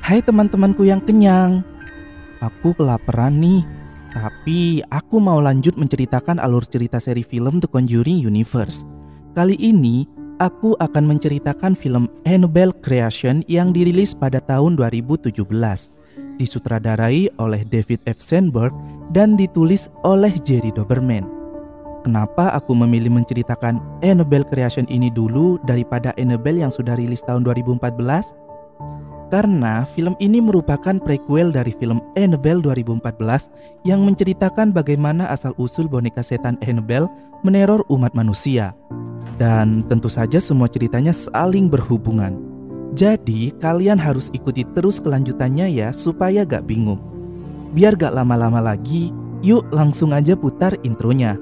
Hai teman-temanku yang kenyang, aku kelaparan nih. Tapi aku mau lanjut menceritakan alur cerita seri film The Conjuring Universe. Kali ini aku akan menceritakan film Annabelle Creation yang dirilis pada tahun 2017. Disutradarai oleh David F. Sandberg dan ditulis oleh Jerry Doberman. Kenapa aku memilih menceritakan Annabelle Creation ini dulu daripada Annabelle yang sudah rilis tahun 2014? Karena film ini merupakan prequel dari film Annabelle 2014 yang menceritakan bagaimana asal-usul boneka setan Annabelle meneror umat manusia. Dan tentu saja semua ceritanya saling berhubungan. Jadi kalian harus ikuti terus kelanjutannya ya supaya gak bingung. Biar gak lama-lama lagi, yuk langsung aja putar intronya.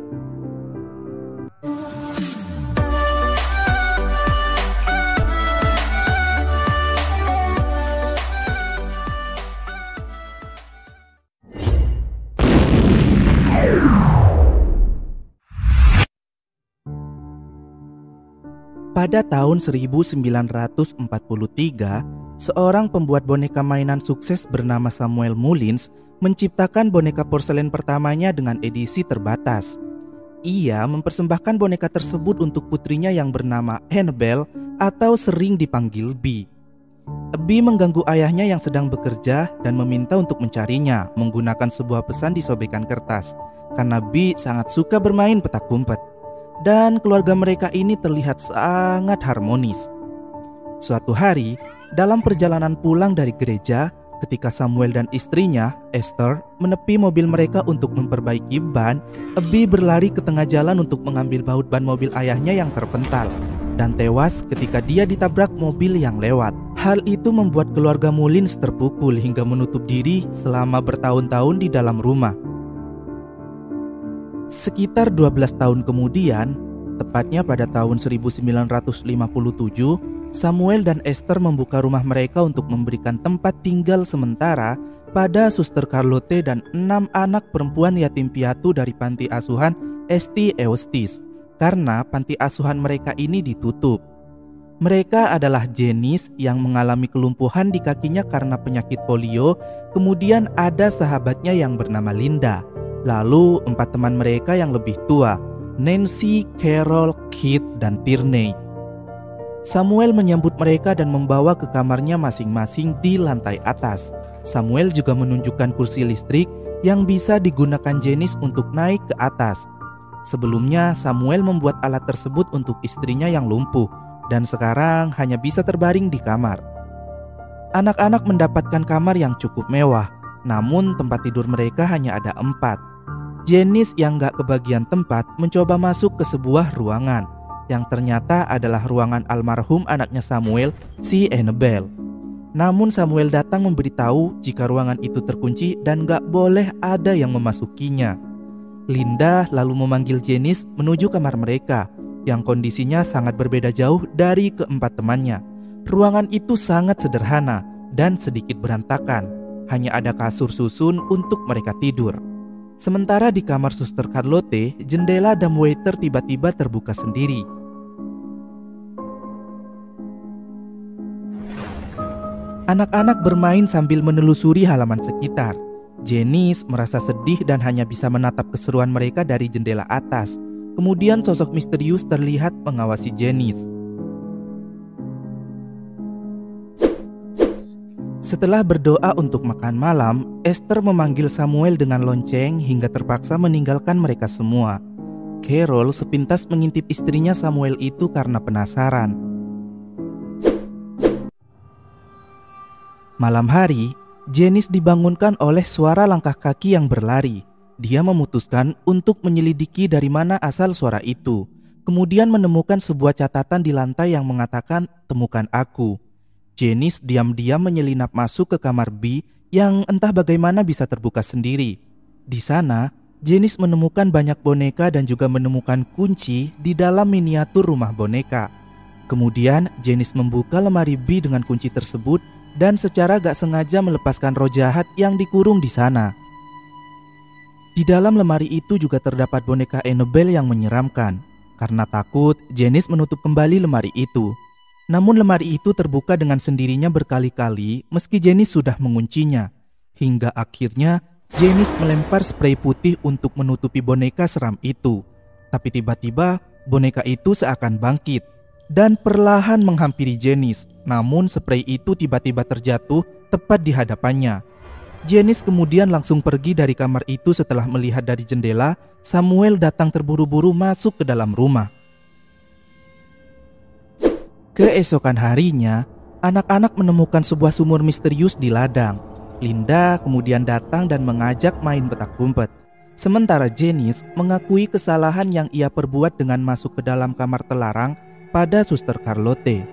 Pada tahun 1943, seorang pembuat boneka mainan sukses bernama Samuel Mullins menciptakan boneka porselen pertamanya dengan edisi terbatas. Ia mempersembahkan boneka tersebut untuk putrinya yang bernama Annabelle atau sering dipanggil Bee. Bee mengganggu ayahnya yang sedang bekerja dan meminta untuk mencarinya menggunakan sebuah pesan di sobekan kertas karena Bee sangat suka bermain petak umpet. Dan keluarga mereka ini terlihat sangat harmonis. Suatu hari, dalam perjalanan pulang dari gereja, ketika Samuel dan istrinya, Esther, menepi mobil mereka untuk memperbaiki ban, Bee berlari ke tengah jalan untuk mengambil baut ban mobil ayahnya yang terpental dan tewas ketika dia ditabrak mobil yang lewat. Hal itu membuat keluarga Mullins terpukul hingga menutup diri selama bertahun-tahun di dalam rumah. Sekitar 12 tahun kemudian, tepatnya pada tahun 1957, Samuel dan Esther membuka rumah mereka untuk memberikan tempat tinggal sementara pada Suster Carlotte dan 6 anak perempuan yatim piatu dari panti asuhan St. Eustis, karena panti asuhan mereka ini ditutup. Mereka adalah Janice yang mengalami kelumpuhan di kakinya karena penyakit polio, kemudian ada sahabatnya yang bernama Linda. Lalu 4 teman mereka yang lebih tua, Nancy, Carol, Kit, dan Tierney. Samuel menyambut mereka dan membawa ke kamarnya masing-masing di lantai atas. Samuel juga menunjukkan kursi listrik yang bisa digunakan Janice untuk naik ke atas. Sebelumnya Samuel membuat alat tersebut untuk istrinya yang lumpuh dan sekarang hanya bisa terbaring di kamar. Anak-anak mendapatkan kamar yang cukup mewah, namun tempat tidur mereka hanya ada 4. Janice yang gak kebagian tempat mencoba masuk ke sebuah ruangan yang ternyata adalah ruangan almarhum anaknya Samuel, si Annabelle. Namun Samuel datang memberitahu jika ruangan itu terkunci dan gak boleh ada yang memasukinya. Linda lalu memanggil Janice menuju kamar mereka yang kondisinya sangat berbeda jauh dari keempat temannya. Ruangan itu sangat sederhana dan sedikit berantakan. Hanya ada kasur susun untuk mereka tidur. Sementara di kamar Suster Carlotte, jendela dumbwaiter tiba-tiba terbuka sendiri. Anak-anak bermain sambil menelusuri halaman sekitar. Janice merasa sedih dan hanya bisa menatap keseruan mereka dari jendela atas. Kemudian sosok misterius terlihat mengawasi Janice. Setelah berdoa untuk makan malam, Esther memanggil Samuel dengan lonceng hingga terpaksa meninggalkan mereka semua. Carol sepintas mengintip istrinya Samuel itu karena penasaran. Malam hari, Janice dibangunkan oleh suara langkah kaki yang berlari. Dia memutuskan untuk menyelidiki dari mana asal suara itu. Kemudian menemukan sebuah catatan di lantai yang mengatakan, "Temukan aku." Janice diam-diam menyelinap masuk ke kamar Bee yang entah bagaimana bisa terbuka sendiri. Di sana, Janice menemukan banyak boneka dan juga menemukan kunci di dalam miniatur rumah boneka. Kemudian Janice membuka lemari Bee dengan kunci tersebut dan secara gak sengaja melepaskan roh jahat yang dikurung di sana. Di dalam lemari itu juga terdapat boneka Annabelle yang menyeramkan. Karena takut, Janice menutup kembali lemari itu. Namun lemari itu terbuka dengan sendirinya berkali-kali meski Janice sudah menguncinya. Hingga akhirnya Janice melempar spray putih untuk menutupi boneka seram itu. Tapi tiba-tiba boneka itu seakan bangkit dan perlahan menghampiri Janice. Namun spray itu tiba-tiba terjatuh tepat di hadapannya. Janice kemudian langsung pergi dari kamar itu setelah melihat dari jendela Samuel datang terburu-buru masuk ke dalam rumah. Keesokan harinya, anak-anak menemukan sebuah sumur misterius di ladang. Linda kemudian datang dan mengajak main petak umpet. Sementara Janice mengakui kesalahan yang ia perbuat dengan masuk ke dalam kamar terlarang pada Suster Charlotte.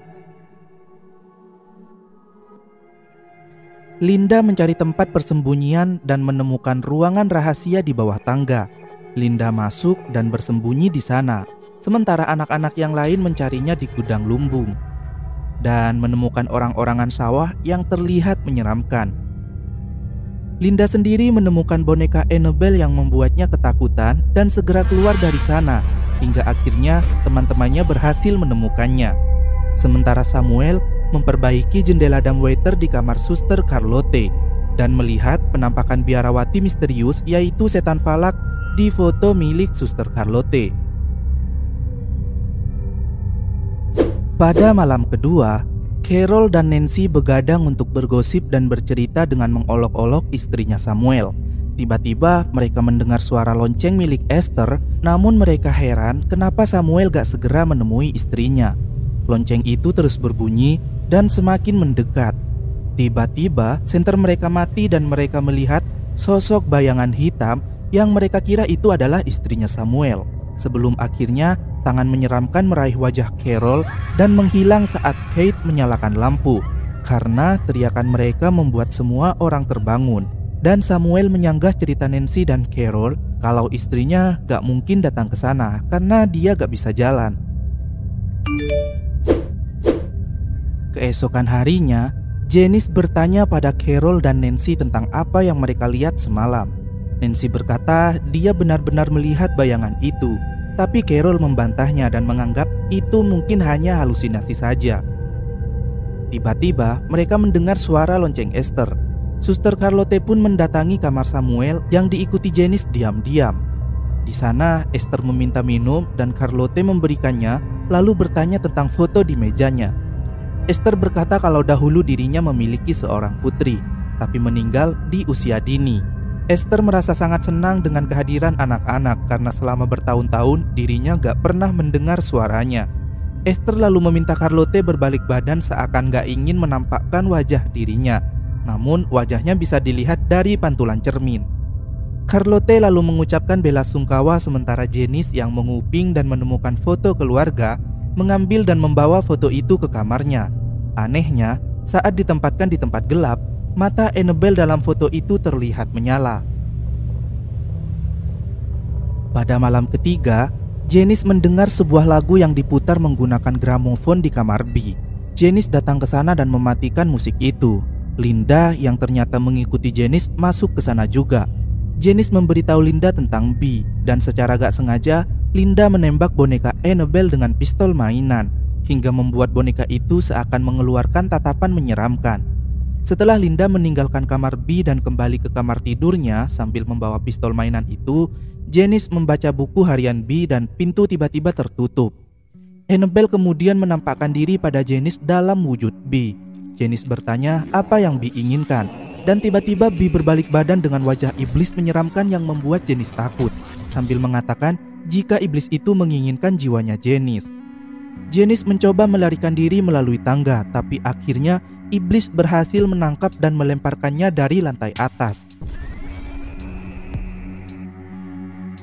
Linda mencari tempat persembunyian dan menemukan ruangan rahasia di bawah tangga. Linda masuk dan bersembunyi di sana, sementara anak-anak yang lain mencarinya di gudang lumbung dan menemukan orang-orangan sawah yang terlihat menyeramkan. Linda sendiri menemukan boneka Annabelle yang membuatnya ketakutan dan segera keluar dari sana, hingga akhirnya teman-temannya berhasil menemukannya. Sementara Samuel memperbaiki jendela dumbwaiter di kamar Suster Charlotte dan melihat penampakan biarawati misterius yaitu setan falak di foto milik Suster Charlotte. Pada malam kedua, Carol dan Nancy begadang untuk bergosip dan bercerita dengan mengolok-olok istrinya Samuel. Tiba-tiba mereka mendengar suara lonceng milik Esther, namun mereka heran kenapa Samuel gak segera menemui istrinya. Lonceng itu terus berbunyi dan semakin mendekat. Tiba-tiba senter mereka mati dan mereka melihat sosok bayangan hitam yang mereka kira itu adalah istrinya Samuel. Sebelum akhirnya tangan menyeramkan meraih wajah Carol dan menghilang saat Kate menyalakan lampu. Karena teriakan mereka membuat semua orang terbangun. Dan Samuel menyanggah cerita Nancy dan Carol kalau istrinya gak mungkin datang ke sana karena dia gak bisa jalan. Keesokan harinya, Janice bertanya pada Carol dan Nancy tentang apa yang mereka lihat semalam. Nancy berkata dia benar-benar melihat bayangan itu, tapi Carol membantahnya dan menganggap itu mungkin hanya halusinasi saja. Tiba-tiba mereka mendengar suara lonceng Esther. Suster Charlotte pun mendatangi kamar Samuel yang diikuti Janice diam-diam. Di sana Esther meminta minum dan Charlotte memberikannya, lalu bertanya tentang foto di mejanya. Esther berkata kalau dahulu dirinya memiliki seorang putri, tapi meninggal di usia dini. Esther merasa sangat senang dengan kehadiran anak-anak karena selama bertahun-tahun dirinya gak pernah mendengar suaranya. Esther lalu meminta Charlotte berbalik badan seakan gak ingin menampakkan wajah dirinya, namun wajahnya bisa dilihat dari pantulan cermin. Charlotte lalu mengucapkan bela sungkawa sementara Janice yang menguping dan menemukan foto keluarga mengambil dan membawa foto itu ke kamarnya. Anehnya, saat ditempatkan di tempat gelap, mata Annabelle dalam foto itu terlihat menyala. Pada malam ketiga, Janice mendengar sebuah lagu yang diputar menggunakan gramofon di kamar B. Janice datang ke sana dan mematikan musik itu. Linda yang ternyata mengikuti Janice masuk ke sana juga. Janice memberitahu Linda tentang B dan secara gak sengaja Linda menembak boneka Annabelle dengan pistol mainan hingga membuat boneka itu seakan mengeluarkan tatapan menyeramkan. Setelah Linda meninggalkan kamar B dan kembali ke kamar tidurnya sambil membawa pistol mainan itu, Janice membaca buku harian B dan pintu tiba-tiba tertutup. Annabelle kemudian menampakkan diri pada Janice dalam wujud B. Janice bertanya apa yang B inginkan, dan tiba-tiba B berbalik badan dengan wajah iblis menyeramkan yang membuat Janice takut, sambil mengatakan jika iblis itu menginginkan jiwanya Janice. Janice mencoba melarikan diri melalui tangga, tapi akhirnya iblis berhasil menangkap dan melemparkannya dari lantai atas.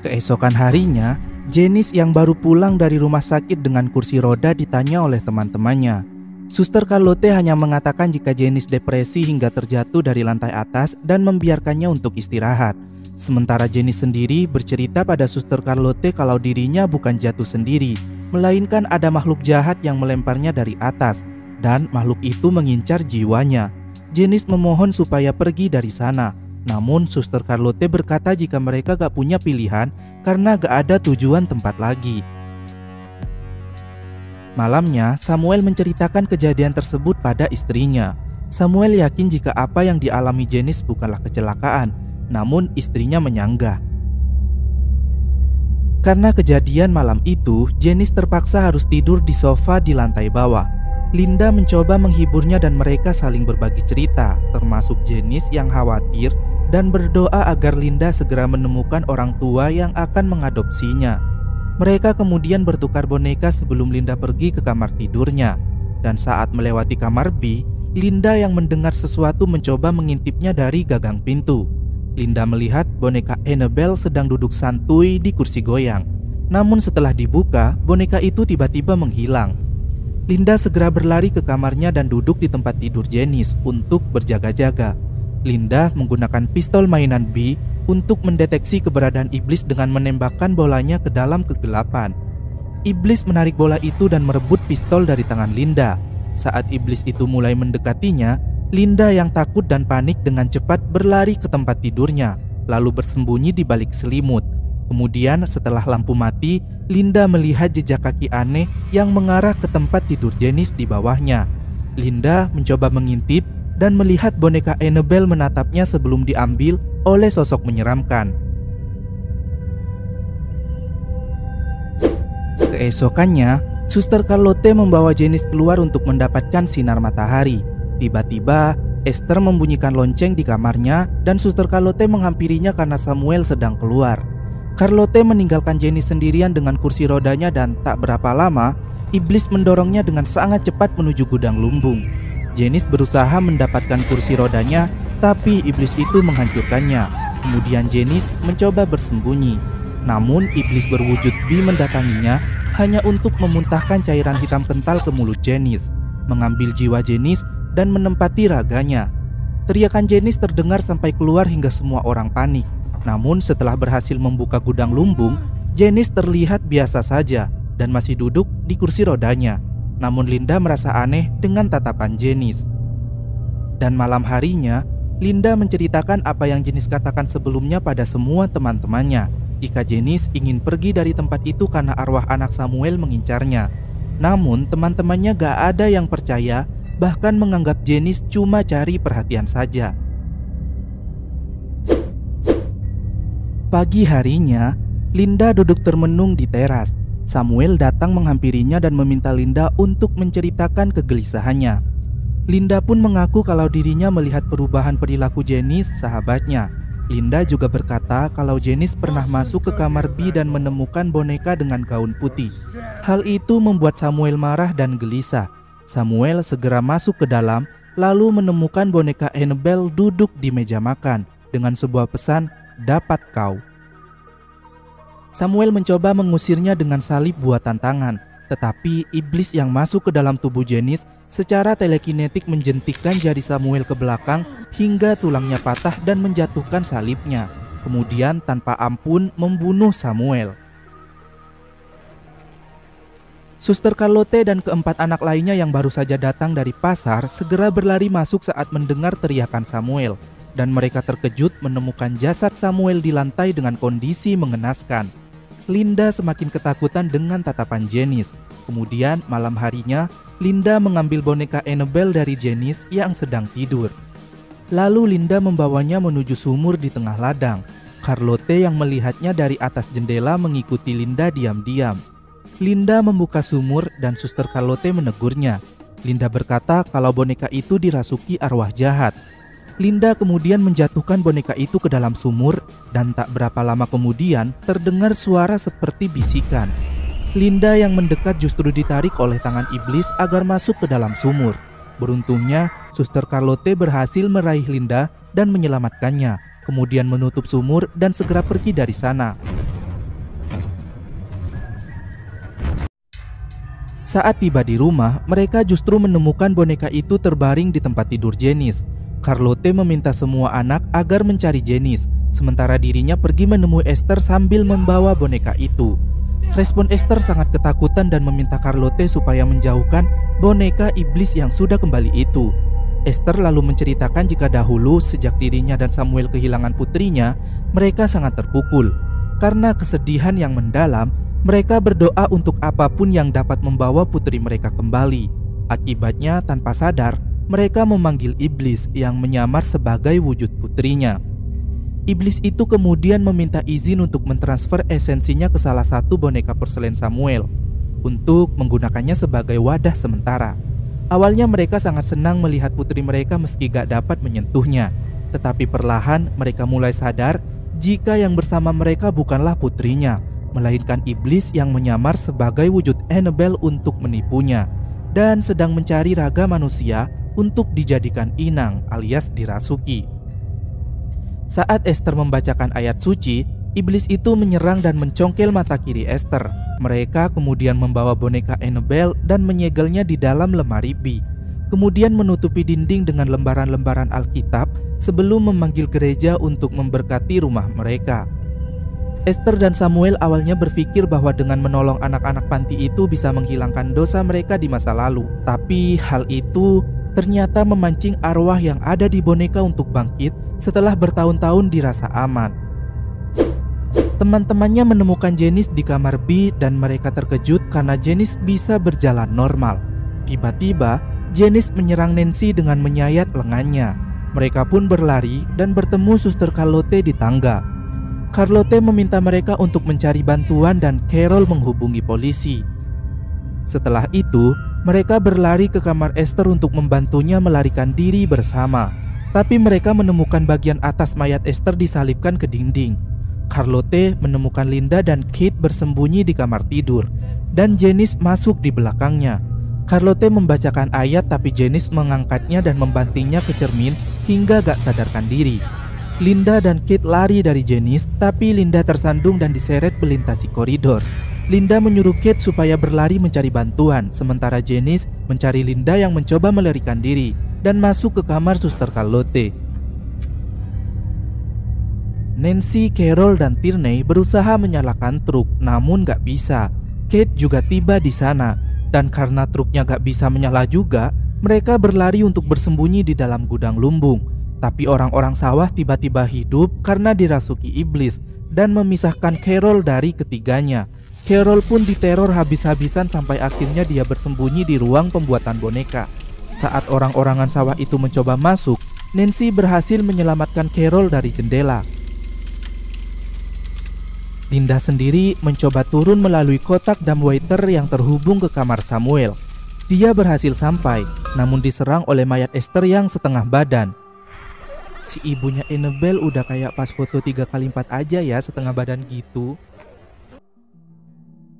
Keesokan harinya, Janice yang baru pulang dari rumah sakit dengan kursi roda ditanya oleh teman-temannya. Suster Charlotte hanya mengatakan jika Janice depresi hingga terjatuh dari lantai atas dan membiarkannya untuk istirahat. Sementara Janice sendiri bercerita pada Suster Charlotte kalau dirinya bukan jatuh sendiri, melainkan ada makhluk jahat yang melemparnya dari atas dan makhluk itu mengincar jiwanya. Janice memohon supaya pergi dari sana. Namun Suster Charlotte berkata jika mereka gak punya pilihan karena gak ada tujuan tempat lagi. Malamnya, Samuel menceritakan kejadian tersebut pada istrinya. Samuel yakin jika apa yang dialami Janice bukanlah kecelakaan, namun istrinya menyanggah. Karena kejadian malam itu, Janice terpaksa harus tidur di sofa di lantai bawah. Linda mencoba menghiburnya dan mereka saling berbagi cerita, termasuk Janice yang khawatir dan berdoa agar Linda segera menemukan orang tua yang akan mengadopsinya. Mereka kemudian bertukar boneka sebelum Linda pergi ke kamar tidurnya. Dan saat melewati kamar B, Linda yang mendengar sesuatu mencoba mengintipnya dari gagang pintu. Linda melihat boneka Annabelle sedang duduk santuy di kursi goyang. Namun setelah dibuka, boneka itu tiba-tiba menghilang. Linda segera berlari ke kamarnya dan duduk di tempat tidur Janice untuk berjaga-jaga. Linda menggunakan pistol mainan B untuk mendeteksi keberadaan iblis dengan menembakkan bolanya ke dalam kegelapan. Iblis menarik bola itu dan merebut pistol dari tangan Linda. Saat iblis itu mulai mendekatinya, Linda yang takut dan panik dengan cepat berlari ke tempat tidurnya, lalu bersembunyi di balik selimut. Kemudian setelah lampu mati, Linda melihat jejak kaki aneh yang mengarah ke tempat tidur Janice di bawahnya. Linda mencoba mengintip dan melihat boneka Annabelle menatapnya sebelum diambil oleh sosok menyeramkan. Keesokannya, Suster Charlotte membawa Janice keluar untuk mendapatkan sinar matahari. Tiba-tiba, Esther membunyikan lonceng di kamarnya dan Suster Charlotte menghampirinya karena Samuel sedang keluar. Charlotte meninggalkan Janice sendirian dengan kursi rodanya dan tak berapa lama, iblis mendorongnya dengan sangat cepat menuju gudang lumbung. Janice berusaha mendapatkan kursi rodanya, tapi iblis itu menghancurkannya. Kemudian Janice mencoba bersembunyi. Namun iblis berwujud B mendatanginya hanya untuk memuntahkan cairan hitam kental ke mulut Janice, mengambil jiwa Janice dan menempati raganya. Teriakan Janice terdengar sampai keluar hingga semua orang panik. Namun setelah berhasil membuka gudang lumbung, Janice terlihat biasa saja dan masih duduk di kursi rodanya. Namun Linda merasa aneh dengan tatapan Janice. Dan malam harinya, Linda menceritakan apa yang Janice katakan sebelumnya pada semua teman-temannya. Jika Janice ingin pergi dari tempat itu karena arwah anak Samuel mengincarnya. Namun teman-temannya gak ada yang percaya, bahkan menganggap Janice cuma cari perhatian saja. Pagi harinya, Linda duduk termenung di teras. Samuel datang menghampirinya dan meminta Linda untuk menceritakan kegelisahannya. Linda pun mengaku kalau dirinya melihat perubahan perilaku Janice, sahabatnya. Linda juga berkata kalau Janice pernah masuk ke kamar B dan menemukan boneka dengan gaun putih. Hal itu membuat Samuel marah dan gelisah. Samuel segera masuk ke dalam, lalu menemukan boneka Annabelle duduk di meja makan dengan sebuah pesan, "Dapat kau." Samuel mencoba mengusirnya dengan salib buatan tangan, tetapi iblis yang masuk ke dalam tubuh Janice secara telekinetik menjentikkan jari Samuel ke belakang hingga tulangnya patah dan menjatuhkan salibnya. Kemudian tanpa ampun membunuh Samuel. Suster Charlotte dan keempat anak lainnya yang baru saja datang dari pasar segera berlari masuk saat mendengar teriakan Samuel. Dan mereka terkejut menemukan jasad Samuel di lantai dengan kondisi mengenaskan. Linda semakin ketakutan dengan tatapan Janice. Kemudian malam harinya, Linda mengambil boneka Annabelle dari Janice yang sedang tidur. Lalu Linda membawanya menuju sumur di tengah ladang. Charlotte yang melihatnya dari atas jendela mengikuti Linda diam-diam. Linda membuka sumur dan Suster Charlotte menegurnya. Linda berkata kalau boneka itu dirasuki arwah jahat. Linda kemudian menjatuhkan boneka itu ke dalam sumur dan tak berapa lama kemudian terdengar suara seperti bisikan. Linda yang mendekat justru ditarik oleh tangan iblis agar masuk ke dalam sumur. Beruntungnya, Suster Charlotte berhasil meraih Linda dan menyelamatkannya, kemudian menutup sumur dan segera pergi dari sana. Saat tiba di rumah, mereka justru menemukan boneka itu terbaring di tempat tidur Janice. Charlotte meminta semua anak agar mencari Janice, sementara dirinya pergi menemui Esther sambil membawa boneka itu. Respon Esther sangat ketakutan dan meminta Charlotte supaya menjauhkan boneka iblis yang sudah kembali itu. Esther lalu menceritakan jika dahulu sejak dirinya dan Samuel kehilangan putrinya, mereka sangat terpukul. Karena kesedihan yang mendalam, Mereka berdoa untuk apapun yang dapat membawa putri mereka kembali. Akibatnya, tanpa sadar, mereka memanggil iblis yang menyamar sebagai wujud putrinya. Iblis itu kemudian meminta izin untuk mentransfer esensinya ke salah satu boneka porselen Samuel untuk menggunakannya sebagai wadah sementara. Awalnya mereka sangat senang melihat putri mereka meski gak dapat menyentuhnya. Tetapi perlahan mereka mulai sadar jika yang bersama mereka bukanlah putrinya, melainkan iblis yang menyamar sebagai wujud Annabelle untuk menipunya dan sedang mencari raga manusia untuk dijadikan inang alias dirasuki. Saat Esther membacakan ayat suci, iblis itu menyerang dan mencongkel mata kiri Esther. Mereka kemudian membawa boneka Annabelle dan menyegelnya di dalam lemari bi. Kemudian menutupi dinding dengan lembaran-lembaran Alkitab sebelum memanggil gereja untuk memberkati rumah mereka. Esther dan Samuel awalnya berpikir bahwa dengan menolong anak-anak panti itu bisa menghilangkan dosa mereka di masa lalu. Tapi hal itu ternyata memancing arwah yang ada di boneka untuk bangkit setelah bertahun-tahun dirasa aman. Teman-temannya menemukan Janice di kamar B dan mereka terkejut karena Janice bisa berjalan normal. Tiba-tiba, Janice menyerang Nancy dengan menyayat lengannya. Mereka pun berlari dan bertemu Suster Charlotte di tangga. Charlotte meminta mereka untuk mencari bantuan dan Carol menghubungi polisi. Setelah itu, mereka berlari ke kamar Esther untuk membantunya melarikan diri bersama. Tapi mereka menemukan bagian atas mayat Esther disalipkan ke dinding. Charlotte menemukan Linda dan Kate bersembunyi di kamar tidur, dan Janice masuk di belakangnya. Charlotte membacakan ayat tapi Janice mengangkatnya dan membantingnya ke cermin hingga gak sadarkan diri. Linda dan Kate lari dari Janice, tapi Linda tersandung dan diseret melintasi koridor. Linda menyuruh Kate supaya berlari mencari bantuan, sementara Janice mencari Linda yang mencoba melarikan diri dan masuk ke kamar Suster Charlotte. Nancy, Carol, dan Tierney berusaha menyalakan truk, namun gak bisa. Kate juga tiba di sana, dan karena truknya gak bisa menyala juga, mereka berlari untuk bersembunyi di dalam gudang lumbung. Tapi orang-orang sawah tiba-tiba hidup karena dirasuki iblis dan memisahkan Carol dari ketiganya. Carol pun diteror habis-habisan sampai akhirnya dia bersembunyi di ruang pembuatan boneka. Saat orang-orangan sawah itu mencoba masuk, Nancy berhasil menyelamatkan Carol dari jendela. Linda sendiri mencoba turun melalui kotak dumbwaiter yang terhubung ke kamar Samuel. Dia berhasil sampai, namun diserang oleh mayat Esther yang setengah badan. Si ibunya Annabelle udah kayak pas foto 3x4 aja ya, setengah badan gitu.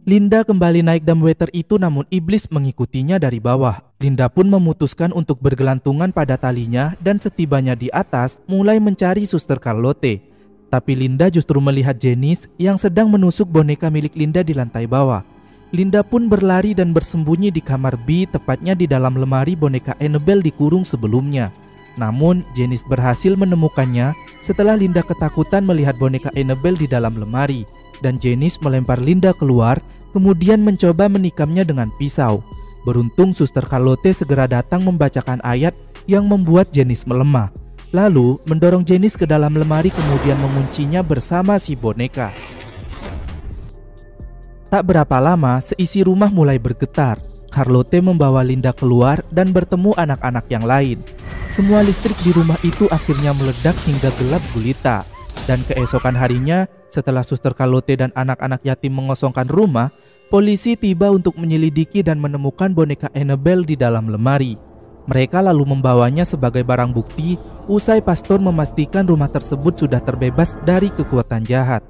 Linda kembali naik dumbwaiter itu, namun iblis mengikutinya dari bawah. Linda pun memutuskan untuk bergelantungan pada talinya dan setibanya di atas mulai mencari Suster Charlotte. Tapi Linda justru melihat Janice yang sedang menusuk boneka milik Linda di lantai bawah. Linda pun berlari dan bersembunyi di kamar B, tepatnya di dalam lemari boneka Annabelle dikurung sebelumnya. Namun Janice berhasil menemukannya setelah Linda ketakutan melihat boneka Annabelle di dalam lemari. Dan Janice melempar Linda keluar, kemudian mencoba menikamnya dengan pisau. Beruntung Suster Charlotte segera datang membacakan ayat yang membuat Janice melemah. Lalu mendorong Janice ke dalam lemari kemudian menguncinya bersama si boneka. Tak berapa lama seisi rumah mulai bergetar. Charlotte membawa Linda keluar dan bertemu anak-anak yang lain. Semua listrik di rumah itu akhirnya meledak hingga gelap gulita. Dan keesokan harinya, setelah Suster Charlotte dan anak-anak yatim mengosongkan rumah, polisi tiba untuk menyelidiki dan menemukan boneka Annabelle di dalam lemari. Mereka lalu membawanya sebagai barang bukti usai pastor memastikan rumah tersebut sudah terbebas dari kekuatan jahat.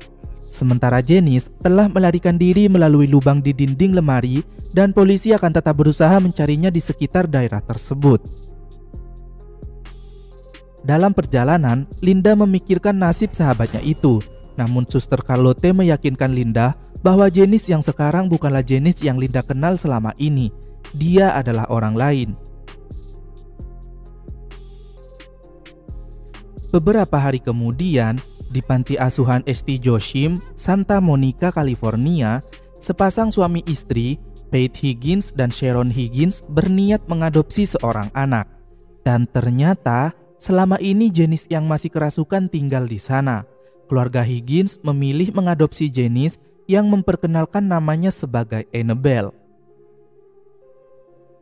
Sementara Janice telah melarikan diri melalui lubang di dinding lemari dan polisi akan tetap berusaha mencarinya di sekitar daerah tersebut. Dalam perjalanan, Linda memikirkan nasib sahabatnya itu. Namun Suster Charlotte meyakinkan Linda bahwa Janice yang sekarang bukanlah Janice yang Linda kenal selama ini. Dia adalah orang lain. Beberapa hari kemudian, di panti asuhan St. Joachim, Santa Monica, California, sepasang suami istri, Faith Higgins dan Sharon Higgins, berniat mengadopsi seorang anak. Dan ternyata selama ini Janice yang masih kerasukan tinggal di sana. Keluarga Higgins memilih mengadopsi Janice yang memperkenalkan namanya sebagai Annabelle.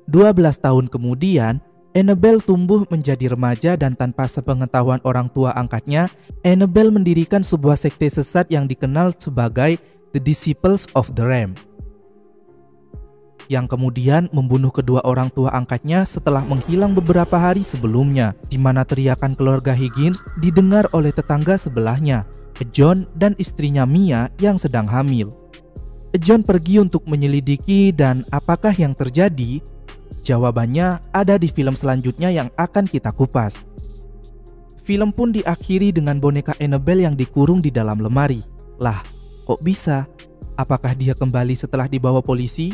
12 tahun kemudian, Annabelle tumbuh menjadi remaja dan tanpa sepengetahuan orang tua angkatnya, Annabelle mendirikan sebuah sekte sesat yang dikenal sebagai The Disciples of the Ram, yang kemudian membunuh kedua orang tua angkatnya setelah menghilang beberapa hari sebelumnya, di mana teriakan keluarga Higgins didengar oleh tetangga sebelahnya, John dan istrinya Mia yang sedang hamil. John pergi untuk menyelidiki dan apakah yang terjadi? Jawabannya ada di film selanjutnya yang akan kita kupas. Film pun diakhiri dengan boneka Annabelle yang dikurung di dalam lemari. Lah, kok bisa? Apakah dia kembali setelah dibawa polisi?